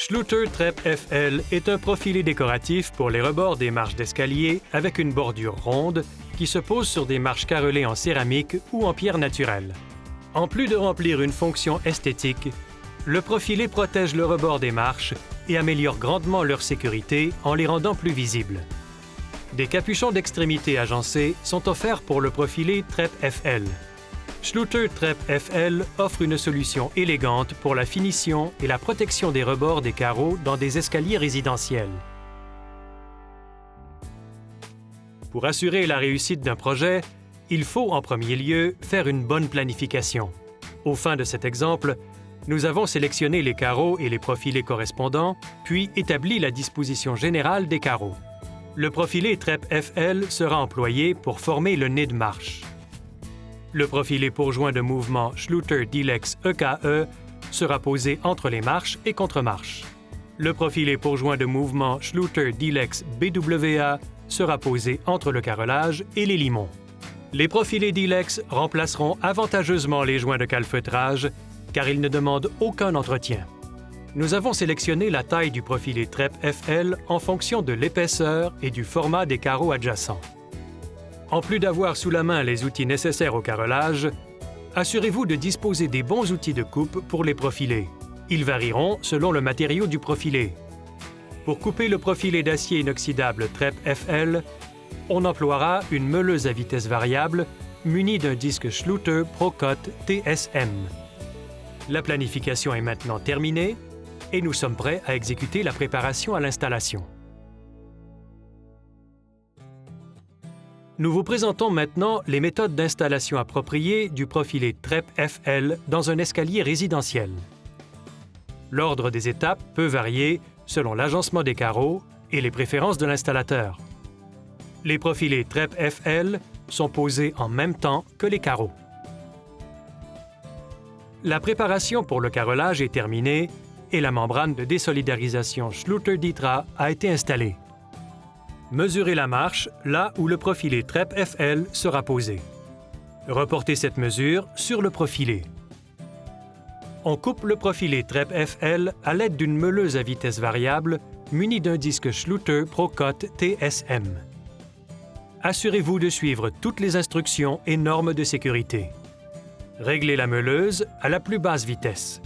Schluter Treppe FL est un profilé décoratif pour les rebords des marches d'escalier avec une bordure ronde qui se pose sur des marches carrelées en céramique ou en pierre naturelle. En plus de remplir une fonction esthétique, le profilé protège le rebord des marches et améliore grandement leur sécurité en les rendant plus visibles. Des capuchons d'extrémité agencés sont offerts pour le profilé Treppe FL. Schluter Treppe FL offre une solution élégante pour la finition et la protection des rebords des carreaux dans des escaliers résidentiels. Pour assurer la réussite d'un projet, il faut en premier lieu faire une bonne planification. Au fin de cet exemple, nous avons sélectionné les carreaux et les profilés correspondants, puis établi la disposition générale des carreaux. Le profilé Treppe FL sera employé pour former le nez de marche. Le profilé pourjoint de mouvement Schluter Dilex EKE sera posé entre les marches et contre-marches. Le profilé pourjoint de mouvement Schluter Dilex BWA sera posé entre le carrelage et les limons. Les profilés Dilex remplaceront avantageusement les joints de calfeutrage car ils ne demandent aucun entretien. Nous avons sélectionné la taille du profilé Treppe FL en fonction de l'épaisseur et du format des carreaux adjacents. En plus d'avoir sous la main les outils nécessaires au carrelage, assurez-vous de disposer des bons outils de coupe pour les profilés. Ils varieront selon le matériau du profilé. Pour couper le profilé d'acier inoxydable Treppe FL, on emploiera une meuleuse à vitesse variable munie d'un disque Schluter Pro-Cut TSM. La planification est maintenant terminée et nous sommes prêts à exécuter la préparation à l'installation. Nous vous présentons maintenant les méthodes d'installation appropriées du profilé Treppe FL dans un escalier résidentiel. L'ordre des étapes peut varier selon l'agencement des carreaux et les préférences de l'installateur. Les profilés Treppe FL sont posés en même temps que les carreaux. La préparation pour le carrelage est terminée et la membrane de désolidarisation Schluter Ditra a été installée. Mesurez la marche là où le profilé Treppe FL sera posé. Reportez cette mesure sur le profilé. On coupe le profilé Treppe FL à l'aide d'une meuleuse à vitesse variable munie d'un disque Schluter Pro-Cut TSM. Assurez-vous de suivre toutes les instructions et normes de sécurité. Réglez la meuleuse à la plus basse vitesse.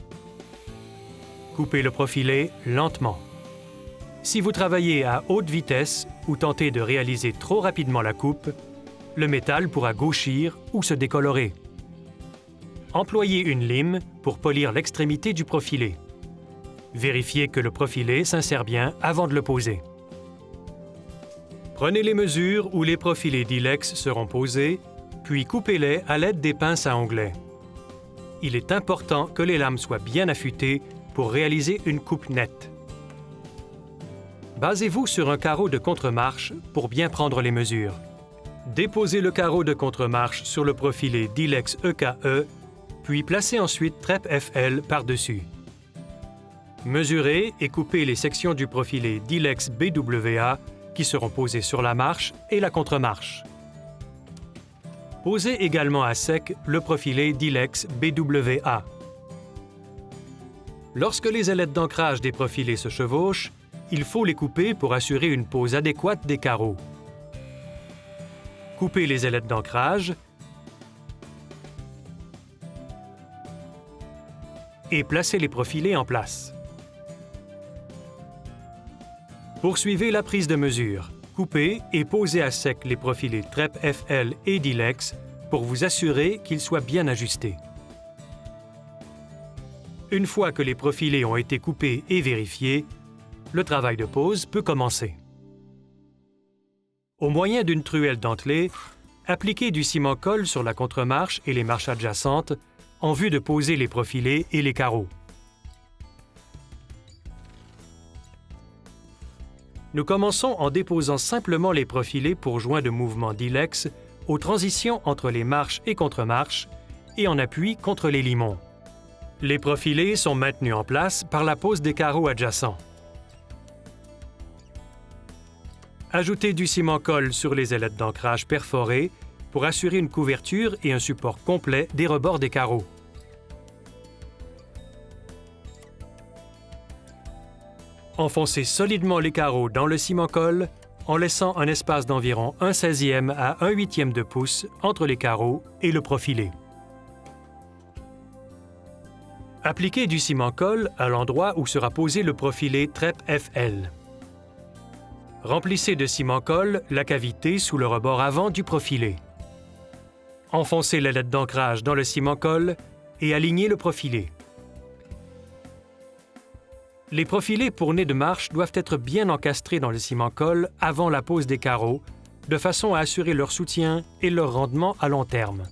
Coupez le profilé lentement. Si vous travaillez à haute vitesse ou tentez de réaliser trop rapidement la coupe, le métal pourra gauchir ou se décolorer. Employez une lime pour polir l'extrémité du profilé. Vérifiez que le profilé s'insère bien avant de le poser. Prenez les mesures où les profilés Dilex seront posés, puis coupez-les à l'aide des pinces à onglets. Il est important que les lames soient bien affûtées pour réaliser une coupe nette. Basez-vous sur un carreau de contre-marche pour bien prendre les mesures. Déposez le carreau de contre-marche sur le profilé Dilex EKE, puis placez ensuite Treppe FL par-dessus. Mesurez et coupez les sections du profilé Dilex BWA qui seront posées sur la marche et la contre-marche. Posez également à sec le profilé Dilex BWA. Lorsque les ailettes d'ancrage des profilés se chevauchent, il faut les couper pour assurer une pose adéquate des carreaux. Coupez les ailettes d'ancrage et placez les profilés en place. Poursuivez la prise de mesure. Coupez et posez à sec les profilés Treppe FL et Dilex pour vous assurer qu'ils soient bien ajustés. Une fois que les profilés ont été coupés et vérifiés, le travail de pose peut commencer. Au moyen d'une truelle dentelée, appliquez du ciment-colle sur la contre-marche et les marches adjacentes en vue de poser les profilés et les carreaux. Nous commençons en déposant simplement les profilés pour joints de mouvement Dilex aux transitions entre les marches et contre-marches et en appui contre les limons. Les profilés sont maintenus en place par la pose des carreaux adjacents. Ajoutez du ciment-colle sur les ailettes d'ancrage perforées pour assurer une couverture et un support complet des rebords des carreaux. Enfoncez solidement les carreaux dans le ciment-colle en laissant un espace d'environ 1/16e à 1/8e de pouce entre les carreaux et le profilé. Appliquez du ciment-colle à l'endroit où sera posé le profilé TREP FL. Remplissez de ciment-colle la cavité sous le rebord avant du profilé. Enfoncez l'ailette d'ancrage dans le ciment-colle et alignez le profilé. Les profilés pour nez de marche doivent être bien encastrés dans le ciment-colle avant la pose des carreaux, de façon à assurer leur soutien et leur rendement à long terme.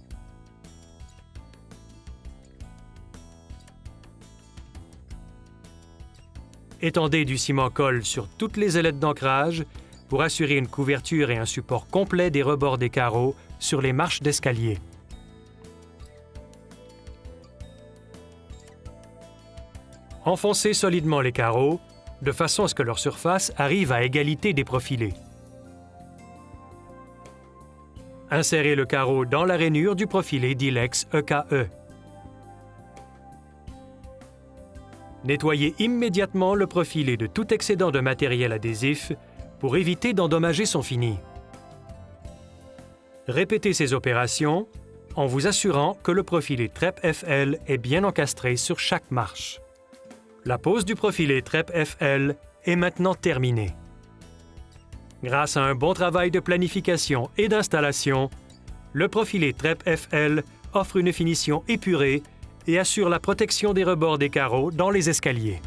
Étendez du ciment-colle sur toutes les ailettes d'ancrage pour assurer une couverture et un support complet des rebords des carreaux sur les marches d'escalier. Enfoncez solidement les carreaux, de façon à ce que leur surface arrive à égalité des profilés. Insérez le carreau dans la rainure du profilé Dilex EKE. Nettoyez immédiatement le profilé de tout excédent de matériel adhésif pour éviter d'endommager son fini. Répétez ces opérations en vous assurant que le profilé TREP FL est bien encastré sur chaque marche. La pose du profilé TREP FL est maintenant terminée. Grâce à un bon travail de planification et d'installation, le profilé TREP FL offre une finition épurée et assure la protection des rebords des carreaux dans les escaliers.